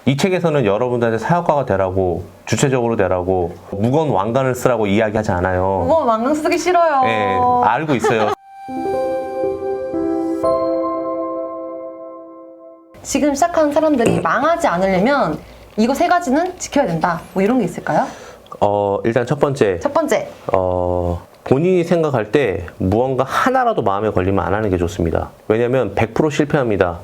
이 책에서는 여러분들한테 사역가가 되라고, 주체적으로 되라고, 무거운 왕관을 쓰라고 이야기하지 않아요. 무거운 왕관 쓰기 싫어요. 네, 알고 있어요. 지금 시작하는 사람들이 망하지 않으려면 이거 세 가지는 지켜야 된다. 뭐 이런 게 있을까요? 일단 첫 번째. 첫 번째. 본인이 생각할 때 무언가 하나라도 마음에 걸리면 안 하는 게 좋습니다. 왜냐면 100% 실패합니다.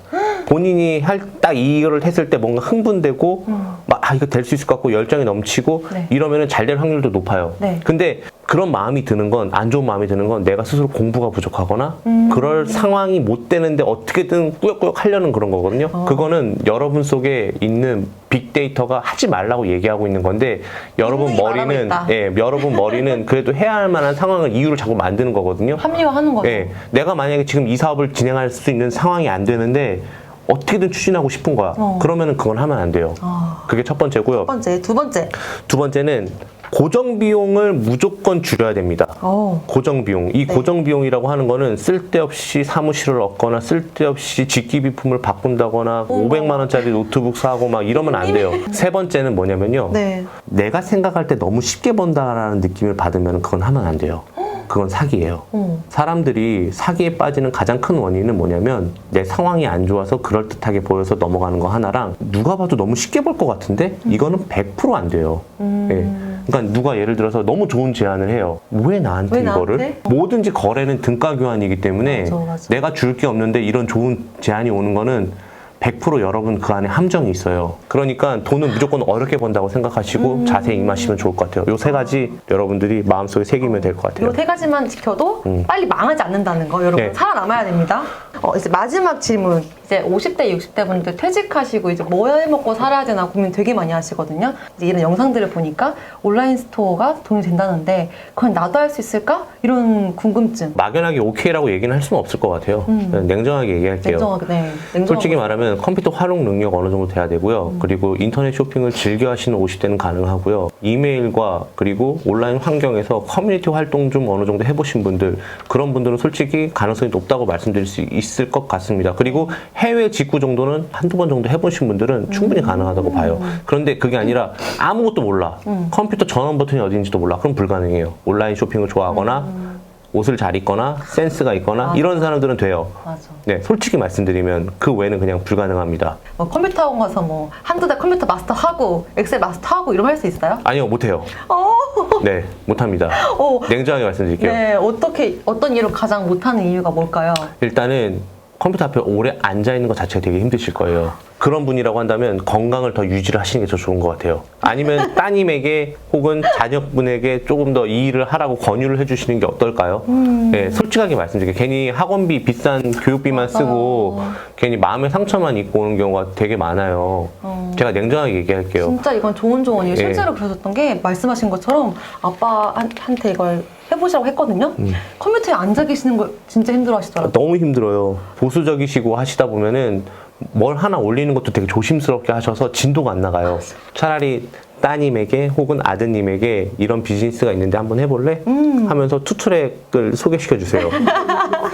본인이 딱 이거를 했을 때 뭔가 흥분되고 막 이거 될 수 있을 것 같고 열정이 넘치고 네. 이러면은 잘 될 확률도 높아요. 네. 근데 그런 마음이 드는 건, 안 좋은 마음이 드는 건 내가 스스로 공부가 부족하거나 그럴 상황이 못 되는데 어떻게든 꾸역꾸역 하려는 그런 거거든요. 그거는 여러분 속에 있는 빅데이터가 하지 말라고 얘기하고 있는 건데 여러분 머리는 그래도 해야 할 만한 상황을 이유를 자꾸 만드는 거거든요. 합리화하는 거죠. 예, 내가 만약에 지금 이 사업을 진행할 수 있는 상황이 안 되는데 어떻게든 추진하고 싶은 거야. 그러면은 그건 하면 안 돼요. 그게 첫 번째고요. 첫 번째. 두 번째. 두 번째는 고정 비용을 무조건 줄여야 됩니다. 고정 비용. 이 고정 비용이라고 하는 거는 쓸데없이 사무실을 얻거나 쓸데없이 직기비품을 바꾼다거나 500만 원짜리 노트북 사고 막 이러면 안 돼요. 세 번째는 뭐냐면요. 네. 내가 생각할 때 너무 쉽게 번다라는 느낌을 받으면 그건 하면 안 돼요. 그건 사기예요. 사람들이 사기에 빠지는 가장 큰 원인은 뭐냐면 내 상황이 안 좋아서 그럴듯하게 보여서 넘어가는 거 하나랑 누가 봐도 너무 쉽게 벌 것 같은데 이거는 100% 안 돼요. 예. 그러니까 누가 예를 들어서 너무 좋은 제안을 해요. 왜 나한테 이거를? 뭐든지 거래는 등가 교환이기 때문에 맞아. 내가 줄 게 없는데 이런 좋은 제안이 오는 거는 100% 여러분 그 안에 함정이 있어요. 그러니까 돈은 무조건 어렵게 번다고 생각하시고 자세히 임하시면 좋을 것 같아요. 요 세 가지 여러분들이 마음속에 새기면 될 것 같아요. 이 세 가지만 지켜도 빨리 망하지 않는다는 거 여러분 네. 살아남아야 됩니다. 이제 마지막 질문. 이제 50대, 60대 분들 퇴직하시고 이제 뭐 해 먹고 살아야 되나 고민 되게 많이 하시거든요. 이제 이런 영상들을 보니까 온라인 스토어가 돈이 된다는데 그건 나도 할 수 있을까? 이런 궁금증. 막연하게 오케이라고 얘기는 할 수는 없을 것 같아요. 냉정하게 얘기할게요. 냉정하게. 솔직히 말하면 컴퓨터 활용 능력 어느 정도 돼야 되고요. 그리고 인터넷 쇼핑을 즐겨 하시는 50대는 가능하고요. 이메일과 그리고 온라인 환경에서 커뮤니티 활동 좀 어느 정도 해보신 분들, 그런 분들은 솔직히 가능성이 높다고 말씀드릴 수 있을 것 같습니다. 그리고 해외 직구 정도는 한두 번 정도 해보신 분들은 충분히 가능하다고 봐요. 그런데 그게 아니라 아무것도 몰라. 컴퓨터 전원 버튼이 어딘지도 몰라. 그럼 불가능해요. 온라인 쇼핑을 좋아하거나 옷을 잘 입거나 센스가 있거나 이런 사람들은 돼요. 맞아. 네, 솔직히 말씀드리면 그 외에는 그냥 불가능합니다. 컴퓨터 학원 가서 뭐 한두 달 컴퓨터 마스터하고 엑셀 마스터하고 이런 거 할 수 있어요? 아니요, 못해요. 네, 못합니다. 냉정하게 말씀드릴게요. 네, 어떤 이유로 가장 못하는 이유가 뭘까요? 일단은 컴퓨터 앞에 오래 앉아있는 것 자체가 되게 힘드실 거예요. 그런 분이라고 한다면 건강을 더 유지를 하시는 게 더 좋은 것 같아요. 아니면 따님에게 혹은 자녀분에게 조금 더 이 일을 하라고 권유를 해주시는 게 어떨까요? 네, 솔직하게 말씀드릴게요. 괜히 학원비 비싼 교육비만 쓰고 괜히 마음의 상처만 입고 오는 경우가 되게 많아요. 제가 냉정하게 얘기할게요. 진짜 이건 좋은 조언이에요. 실제로 그러셨던 게 말씀하신 것처럼 아빠한테 이걸 해보시라고 했거든요. 컴퓨터에 앉아 계시는 걸 진짜 힘들어 하시더라고요. 너무 힘들어요. 보수적이시고 하시다 보면은 뭘 하나 올리는 것도 되게 조심스럽게 하셔서 진도가 안 나가요. 차라리 따님에게 혹은 아드님에게 이런 비즈니스가 있는데 한번 해볼래? 하면서 투트랙을 소개시켜 주세요.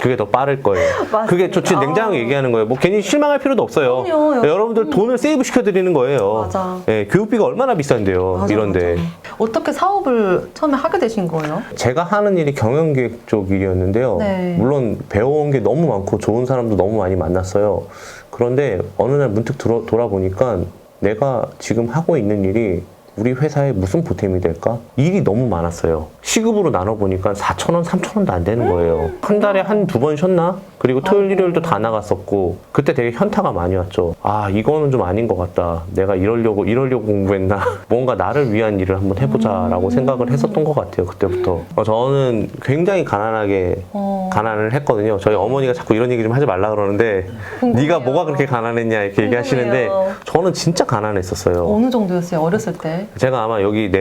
그게 더 빠를 거예요. 맞습니다. 그게 좋지. 냉정하게 얘기하는 거예요. 뭐 괜히 실망할 필요도 없어요. 그럼요. 여러분들 돈을 세이브 시켜드리는 거예요. 맞아. 예, 교육비가 얼마나 비싼데요. 맞아, 이런데. 맞아. 어떻게 사업을 처음에 하게 되신 거예요? 제가 하는 일이 경영기획 쪽 일이었는데요. 네. 물론 배워온 게 너무 많고 좋은 사람도 너무 많이 만났어요. 그런데 어느 날 문득 돌아보니까 내가 지금 하고 있는 일이 우리 회사에 무슨 보탬이 될까? 일이 너무 많았어요. 시급으로 나눠보니까 4,000원, 3,000원도 안 되는 거예요. 한 달에 한두 번 쉬었나? 그리고 토요일, 일요일도 다 나갔었고 그때 되게 현타가 많이 왔죠. 아, 이거는 좀 아닌 것 같다. 내가 이러려고 공부했나? 뭔가 나를 위한 일을 한번 해보자라고 생각을 했었던 것 같아요. 그때부터. 저는 굉장히 가난을 했거든요. 저희 어머니가 자꾸 이런 얘기 좀 하지 말라 그러는데 궁금해요. 네가 뭐가 그렇게 가난했냐 이렇게 얘기하시는데 저는 진짜 가난했었어요. 어느 정도였어요? 어렸을 때? 제가 아마 여기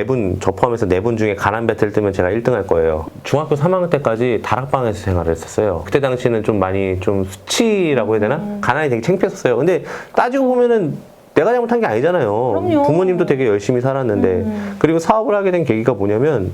저 포함해서 4분 중에 가난 배틀 뜨면 제가 1등 할 거예요. 중학교 3학년 때까지 다락방에서 생활을 했었어요. 그때 당시는 좀 많이 좀 수치라고 해야 되나? 가난이 되게 창피했었어요. 근데 따지고 보면은 내가 잘못한 게 아니잖아요. 그럼요. 부모님도 되게 열심히 살았는데. 그리고 사업을 하게 된 계기가 뭐냐면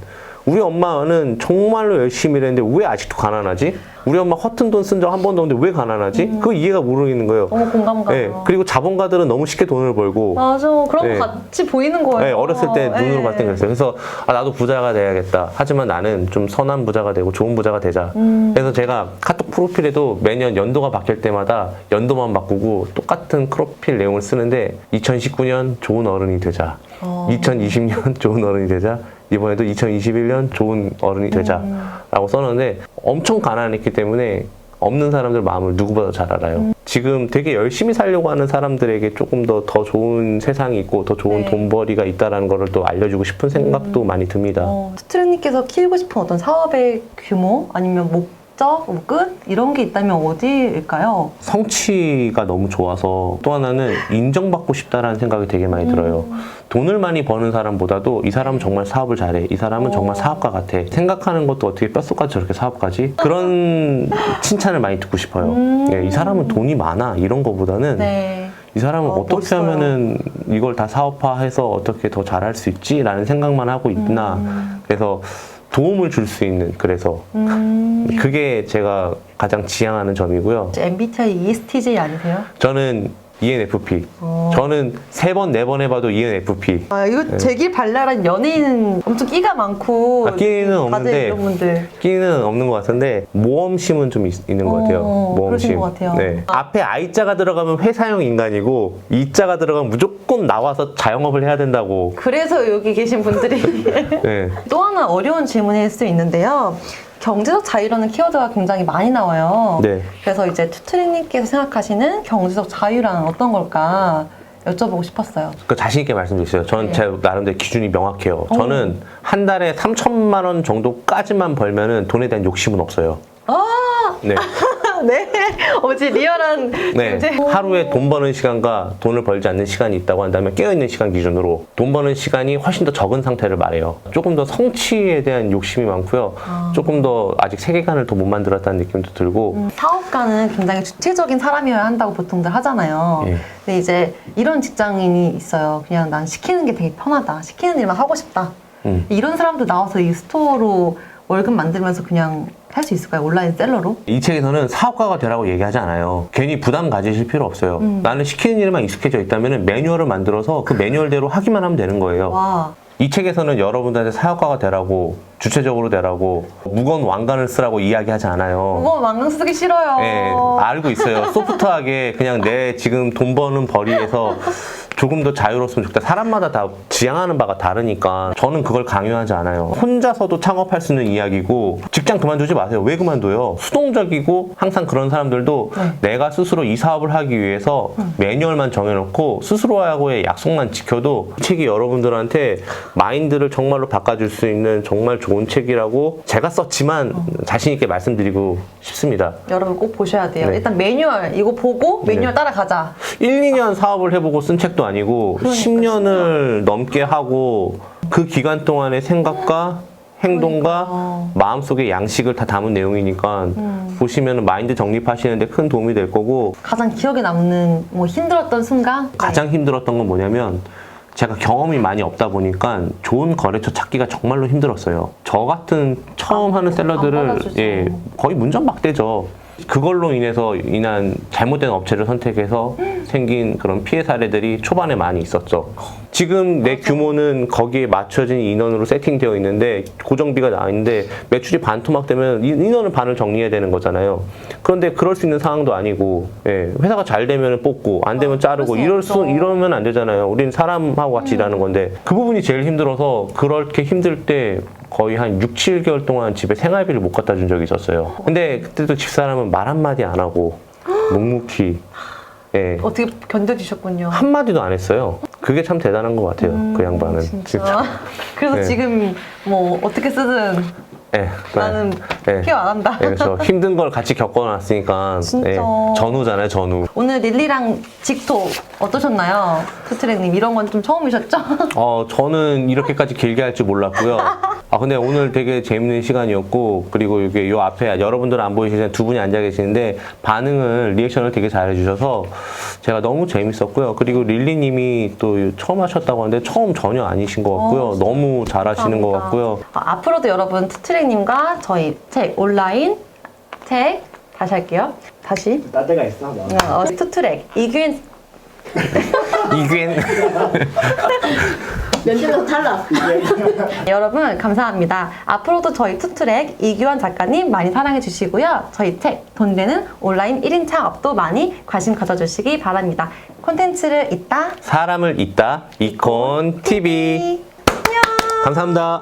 우리 엄마는 정말로 열심히 일했는데 왜 아직도 가난하지? 우리 엄마 허튼 돈 쓴 적 한 번도 없는데 왜 가난하지? 그거 이해가 모르겠는 거예요. 너무 공감 가요. 네, 그리고 자본가들은 너무 쉽게 돈을 벌고 맞아. 그런 네. 거 같이 보이는 거예요. 네, 어렸을 때 눈으로 네. 봤을 때 그랬어요. 그래서 나도 부자가 돼야겠다. 하지만 나는 좀 선한 부자가 되고 좋은 부자가 되자. 그래서 제가 카톡 프로필에도 매년 연도가 바뀔 때마다 연도만 바꾸고 똑같은 프로필 내용을 쓰는데 2019년 좋은 어른이 되자. 2020년 좋은 어른이 되자. 이번에도 2021년 좋은 어른이 되자라고 썼는데 엄청 가난했기 때문에 없는 사람들 마음을 누구보다 잘 알아요. 지금 되게 열심히 살려고 하는 사람들에게 조금 더 좋은 세상이 있고 더 좋은 네. 돈벌이가 있다는 거를 또 알려주고 싶은 생각도 많이 듭니다. 스트레님께서 키우고 싶은 어떤 사업의 규모 아니면 목적, 뭐 끝 이런 게 있다면 어디일까요? 성취가 너무 좋아서 또 하나는 인정받고 싶다라는 생각이 되게 많이 들어요. 돈을 많이 버는 사람보다도 이 사람은 정말 사업을 잘해. 이 사람은 정말 사업가 같아. 생각하는 것도 어떻게 뼛속까지 저렇게 사업가지? 그런 칭찬을 많이 듣고 싶어요. 예, 이 사람은 돈이 많아. 이런 거보다는 네. 이 사람은 어떻게 멋있어요. 하면은 이걸 다 사업화해서 어떻게 더 잘할 수 있지? 라는 생각만 하고 있나. 그래서 도움을 줄 수 있는 그래서 그게 제가 가장 지향하는 점이고요. MBTI ESTJ 아니세요? 저는 ENFP. 저는 3번, 4번 해봐도 ENFP. 아, 이거 제길 발랄한 연예인 엄청 끼가 많고 끼는 다들 없는데 이런 분들 끼는 없는 것 같은데 모험심은 좀 있는 것 같아요. 그러신 모험심. 것 같아요. 네. 앞에 I자가 들어가면 회사형 인간이고 E자가 들어가면 무조건 나와서 자영업을 해야 된다고. 그래서 여기 계신 분들이 네. 또 하나 어려운 질문일 수 있는데요. 경제적 자유라는 키워드가 굉장히 많이 나와요. 네. 그래서 이제 투트리님께서 생각하시는 경제적 자유란 어떤 걸까 여쭤보고 싶었어요. 그 자신 있게 말씀드렸어요. 저는 네. 제 나름대로 기준이 명확해요. 저는 한 달에 3천만 원 정도까지만 벌면은 돈에 대한 욕심은 없어요. 네. 네. 어제 리얼한 네. 경제. 하루에 돈 버는 시간과 돈을 벌지 않는 시간이 있다고 한다면 깨어있는 시간 기준으로 돈 버는 시간이 훨씬 더 적은 상태를 말해요. 조금 더 성취에 대한 욕심이 많고요. 조금 더 아직 세계관을 더 못 만들었다는 느낌도 들고 사업가는 굉장히 주체적인 사람이어야 한다고 보통들 하잖아요. 예. 근데 이제 이런 직장인이 있어요. 그냥 난 시키는 게 되게 편하다. 시키는 일만 하고 싶다. 이런 사람도 나와서 이 스토어로 월급 만들면서 그냥 할 수 있을까요? 온라인 셀러로? 이 책에서는 사업가가 되라고 얘기하지 않아요. 괜히 부담 가지실 필요 없어요. 나는 시키는 일만 익숙해져 있다면 매뉴얼을 만들어서 그 매뉴얼대로 하기만 하면 되는 거예요. 와. 이 책에서는 여러분들한테 사업가가 되라고 주체적으로 되라고 무거운 왕관을 쓰라고 이야기하지 않아요. 그거 망령 쓰기 싫어요. 네, 알고 있어요. 소프트하게 그냥 내 지금 돈 버는 벌이에서 조금 더 자유로웠으면 좋겠다. 사람마다 다 지향하는 바가 다르니까 저는 그걸 강요하지 않아요. 혼자서도 창업할 수 있는 이야기고 직장 그만두지 마세요. 왜 그만둬요? 수동적이고 항상 그런 사람들도 내가 스스로 이 사업을 하기 위해서 매뉴얼만 정해놓고 스스로하고의 약속만 지켜도 이 책이 여러분들한테 마인드를 정말로 바꿔줄 수 있는 정말 좋은 책이라고 제가 썼지만 자신 있게 말씀드리고 싶습니다. 여러분 꼭 보셔야 돼요. 네. 일단 매뉴얼 이거 보고 매뉴얼 따라가자. 1, 2년 사업을 해보고 쓴 책도 아니고 그러니까, 10년을 넘게 하고 그 기간 동안의 생각과 행동과 마음속의 양식을 다 담은 내용이니까 보시면 마인드 정립하시는데 큰 도움이 될 거고 가장 기억에 남는 뭐 힘들었던 순간? 가장 힘들었던 건 뭐냐면 제가 경험이 많이 없다 보니까 좋은 거래처 찾기가 정말로 힘들었어요. 저 같은 처음 하는 안 셀러들을 받아주죠. 예, 거의 문전박대죠. 그걸로 인한 잘못된 업체를 선택해서 생긴 그런 피해 사례들이 초반에 많이 있었죠. 지금 내 규모는 거기에 맞춰진 인원으로 세팅되어 있는데 고정비가 나와 있는데 매출이 반토막되면 인원을 반을 정리해야 되는 거잖아요. 그런데 그럴 수 있는 상황도 아니고 예, 회사가 잘 되면 뽑고 안 되면 자르고 그럴 수 없죠. 이러면 안 되잖아요. 우리는 사람하고 같이 일하는 건데 그 부분이 제일 힘들어서 그렇게 힘들 때 거의 한 6, 7개월 동안 집에 생활비를 못 갖다 준 적이 있었어요. 근데 그때도 집사람은 말 한마디 안 하고 묵묵히 예, 어떻게 견뎌주셨군요. 한마디도 안 했어요. 그게 참 대단한 것 같아요. 그 양반은. 진짜. 그래서 네. 지금 뭐 어떻게 쓰든 예, 나는 예. 케어 안 한다. 예, 그래서 힘든 걸 같이 겪어놨으니까 진짜. 예, 전우잖아요, 전우. 오늘 릴리랑 직토 어떠셨나요? 투트랙님 이런 건 좀 처음이셨죠? 저는 이렇게까지 길게 할 줄 몰랐고요. 근데 오늘 되게 재밌는 시간이었고, 그리고 이게 요 앞에 여러분들은 안 보이시는 두 분이 앉아 계시는데, 반응을, 리액션을 되게 잘해주셔서 제가 너무 재밌었고요. 그리고 릴리님이 또 처음 하셨다고 하는데, 처음 전혀 아니신 것 같고요. 너무 잘하시는 것 같고요. 앞으로도 여러분 투트랙님과 저희 책, 온라인 책, 다시 할게요. 다시. 딴 데가 있어? 뭐. 투트랙, 이규인 이규인. 면접에서 탈락. 여러분 감사합니다. 앞으로도 저희 투트랙 이규환 작가님 많이 사랑해 주시고요. 저희 책 돈 되는 온라인 1인 창업도 많이 관심 가져주시기 바랍니다. 콘텐츠를 잇다 사람을 잇다, 이콘 TV. 안녕. 감사합니다.